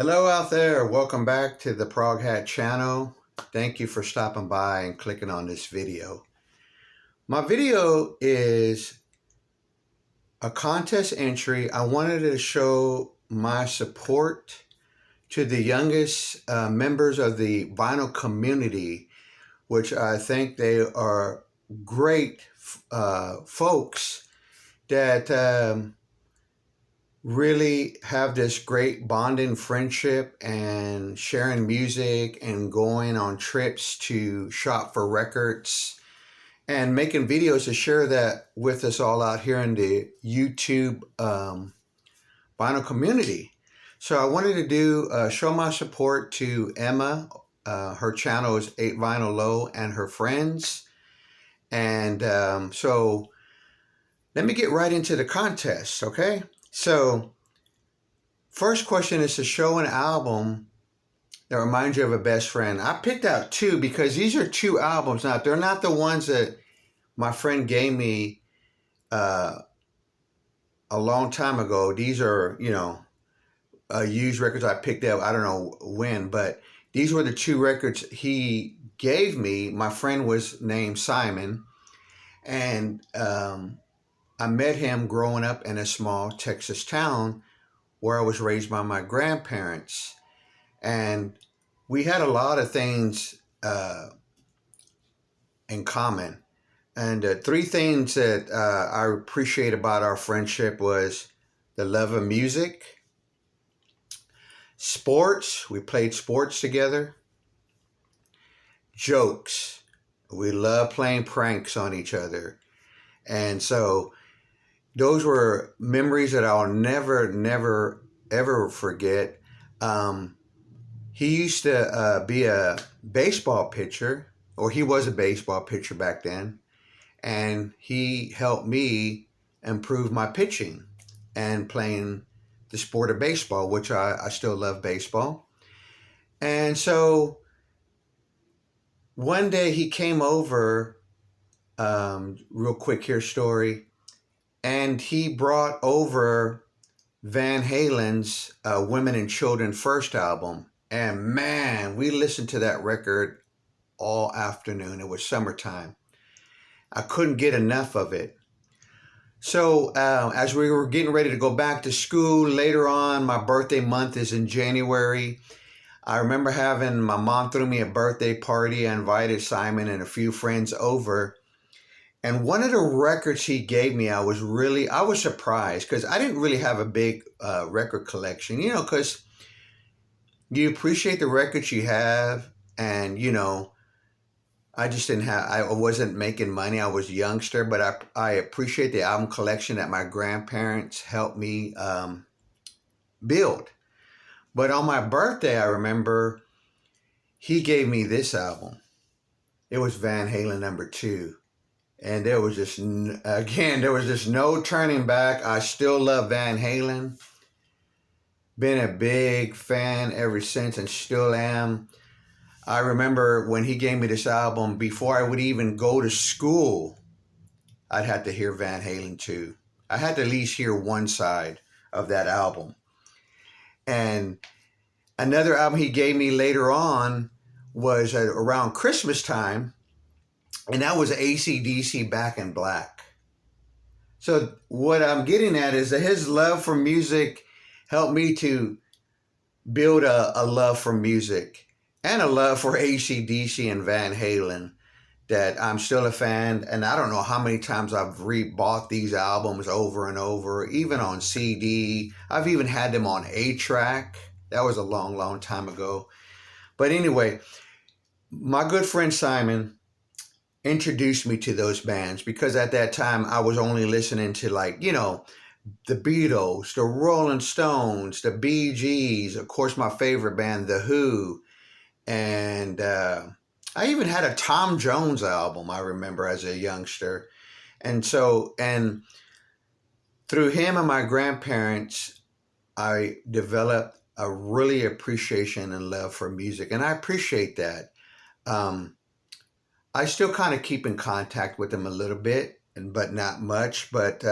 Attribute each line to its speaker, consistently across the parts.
Speaker 1: Hello out there. Welcome back to the Prog Hat channel. Thank you for stopping by and clicking on this video. My video is a contest entry. I wanted to show my support to the youngest members of the vinyl community, which I think they are great folks that really have this great bonding friendship and sharing music and going on trips to shop for records and making videos to share that with us all out here in the YouTube vinyl community. So I wanted to do show my support to Emma. Her channel is 8 Vinyl Low and her friends. And so let me get right into the contest, okay? So, first question is to show an album that reminds you of a best friend. I picked out two because these are two albums. Now, they're not the ones that my friend gave me a long time ago. These are, used records I picked up. I don't know when, but these were the two records he gave me. My friend was named Simon, and I met him growing up in a small Texas town where I was raised by my grandparents. And we had a lot of things in common. And three things that I appreciate about our friendship was the love of music, sports, we played sports together, jokes, we love playing pranks on each other. And so those were memories that I'll never, ever forget. He used to be a baseball pitcher, or he was a baseball pitcher back then, and he helped me improve my pitching and playing the sport of baseball, which I still love baseball. And so one day he came over, real quick here story, and he brought over Van Halen's Women and Children first album. And man, we listened to that record all afternoon. It was summertime. I couldn't get enough of it. So as we were getting ready to go back to school later on, my birthday month is in January. I remember my mom threw me a birthday party. I invited Simon and a few friends over. And one of the records he gave me, I was surprised because I didn't really have a big record collection, because you appreciate the records you have. And, I just I wasn't making money. I was a youngster, but I appreciate the album collection that my grandparents helped me build. But on my birthday, I remember he gave me this album. It was Van Halen #2. And there was just no turning back. I still love Van Halen. Been a big fan ever since and still am. I remember when he gave me this album, before I would even go to school, I'd have to hear Van Halen 2. I had to at least hear one side of that album. And another album he gave me later on was around Christmas time. And that was AC/DC Back in Black. So what I'm getting at is that his love for music helped me to build a love for music and a love for AC/DC and Van Halen that I'm still a fan. And I don't know how many times I've rebought these albums over and over, even on CD. I've even had them on 8-track. That was a long, long time ago. But anyway, my good friend Simon introduced me to those bands because at that time I was only listening to the Beatles, the Rolling Stones, the Bee Gees, of course my favorite band, The Who, and I even had a Tom Jones album, I remember, as a youngster. And through him and my grandparents, I developed a really appreciation and love for music, and I appreciate that. I still kind of keep in contact with them a little bit, but not much. But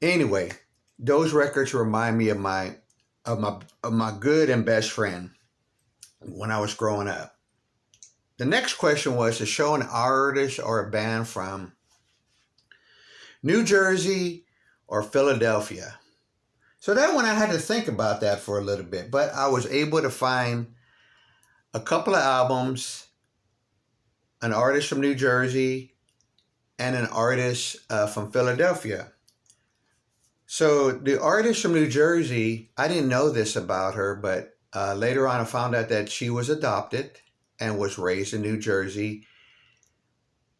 Speaker 1: anyway, those records remind me of my of my good and best friend when I was growing up. The next question was to show an artist or a band from New Jersey or Philadelphia. So that one I had to think about that for a little bit, but I was able to find a couple of albums, an artist from New Jersey and an artist from Philadelphia. So the artist from New Jersey, I didn't know this about her, but later on I found out that she was adopted and was raised in New Jersey.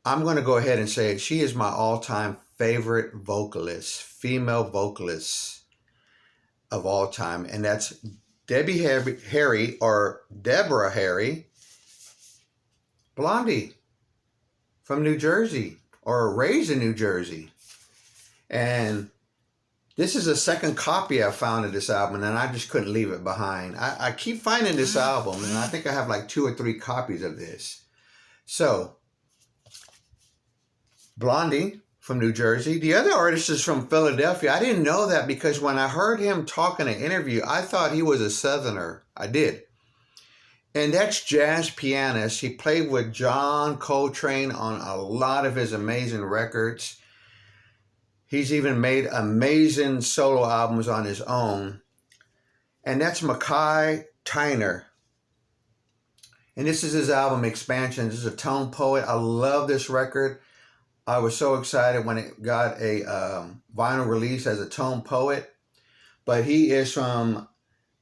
Speaker 1: I'm going to go ahead and say it. She is my all-time favorite vocalist, female vocalist of all time, and that's Debbie Harry, or Deborah Harry, Blondie from New Jersey, or raised in New Jersey. And this is a second copy I found of this album, and I just couldn't leave it behind. I keep finding this album, and I think I have like 2 or 3 copies of this. So, Blondie from New Jersey. The other artist is from Philadelphia. I didn't know that because when I heard him talk in an interview, I thought he was a Southerner. I did. And that's jazz pianist. He played with John Coltrane on a lot of his amazing records. He's even made amazing solo albums on his own. And that's Mackay Tyner. And this is his album, Expansion. This is a tone poet. I love this record. I was so excited when it got a vinyl release as a tone poet. But he is from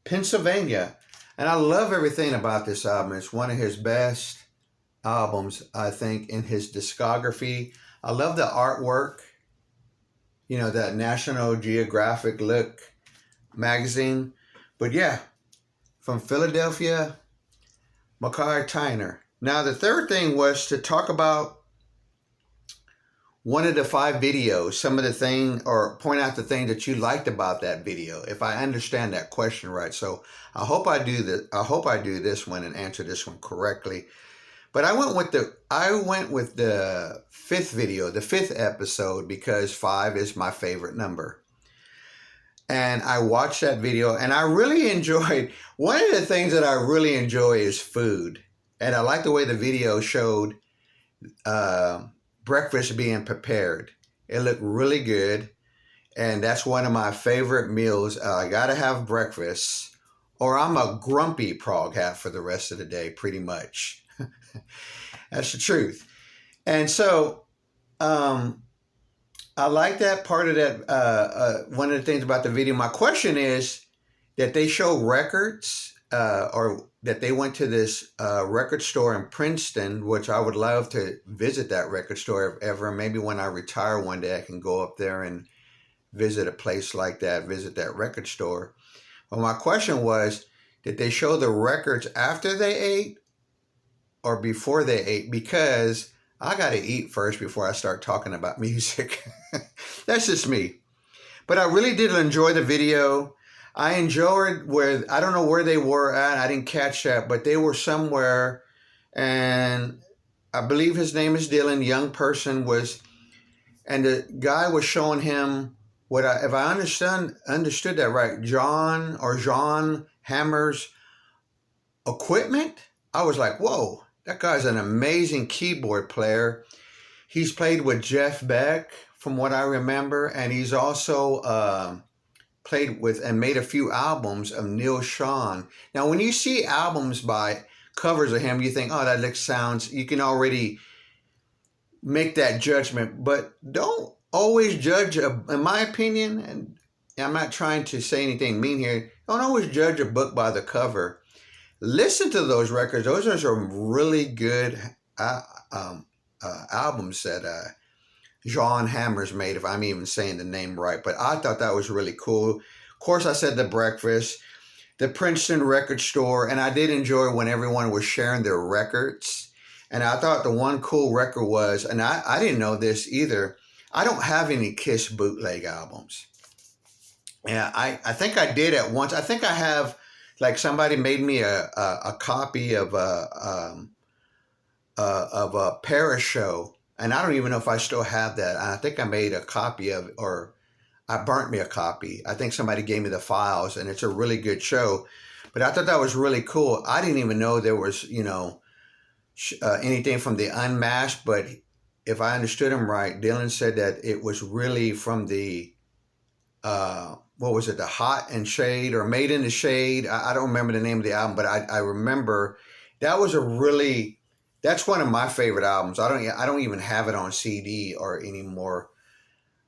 Speaker 1: Pennsylvania. And I love everything about this album. It's one of his best albums, I think, in his discography. I love the artwork. You know, that National Geographic look magazine. But yeah, from Philadelphia, Mackay Tyner. Now, the third thing was to talk about one of the 5 videos, some of the thing, or point out the thing that you liked about that video, if I understand that question right. So I hope I do this one and answer this one correctly. But I went with the 5th video, the 5th episode, because 5 is my favorite number. And I watched that video, and I really enjoyed, one of the things that I really enjoy is food. And I like the way the video showed breakfast being prepared. It looked really good. And that's one of my favorite meals. I gotta have breakfast, or I'm a grumpy prog hat for the rest of the day, pretty much. That's the truth. And so I like that part of that. One of the things about the video, my question is that they show records, or that they went to this record store in Princeton, which I would love to visit that record store if ever. Maybe when I retire one day, I can go up there and visit a place like that, visit that record store. But my question was, did they show the records after they ate or before they ate? Because I got to eat first before I start talking about music. That's just me. But I really did enjoy the video. I enjoyed where, I don't know where they were at. I didn't catch that, but they were somewhere. And I believe his name is Dylan, young person was, and the guy was showing him what if I understood that right, John Hammer's equipment. I was like, whoa, that guy's an amazing keyboard player. He's played with Jeff Beck, from what I remember, and he's also played with and made a few albums of Neil Schon. Now, when you see albums by covers of him, you think, oh, that sounds, you can already make that judgment, but don't always judge, in my opinion, and I'm not trying to say anything mean here, don't always judge a book by the cover. Listen to those records. Those are some really good albums that John Hammer's made, if I'm even saying the name right. But I thought that was really cool. Of course, I said the breakfast, the Princeton record store, and I did enjoy when everyone was sharing their records. And I thought the one cool record was, and I didn't know this either, I don't have any Kiss bootleg albums. Yeah, I think I did at once. I think I have, like, somebody made me a copy of a Paris show, and I don't even know if I still have that. I think I made a copy of, or I burnt me a copy. I think somebody gave me the files, and it's a really good show. But I thought that was really cool. I didn't even know there was, anything from the Unmasked, but if I understood him right, Dylan said that it was really from the what was it, the Hot and Shade or Made in the Shade. I don't remember the name of the album, but I remember that was that's one of my favorite albums. I don't even have it on CD or anymore,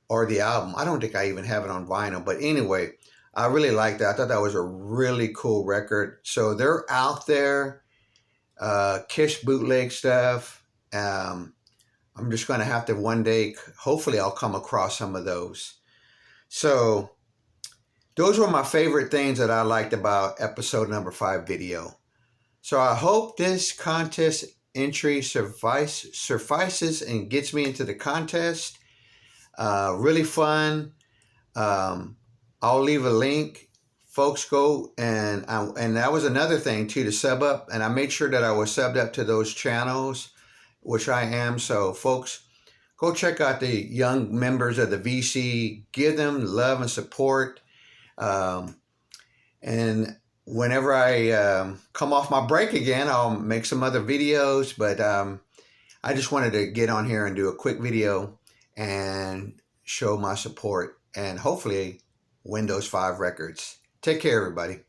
Speaker 1: or the album. I don't think I even have it on vinyl. But anyway, I really liked that. I thought that was a really cool record. So they're out there, Kiss bootleg stuff. I'm just going to have to one day, hopefully I'll come across some of those. So those were my favorite things that I liked about episode number 5 video. So I hope this contest entry suffices and gets me into the contest. Really fun. I'll leave a link. Folks, go and that was another thing too, to sub up. And I made sure that I was subbed up to those channels, which I am. So folks, go check out the young members of the VC. Give them love and support. And whenever I come off my break again, I'll make some other videos. But I just wanted to get on here and do a quick video and show my support and hopefully win those 5 records. Take care, everybody.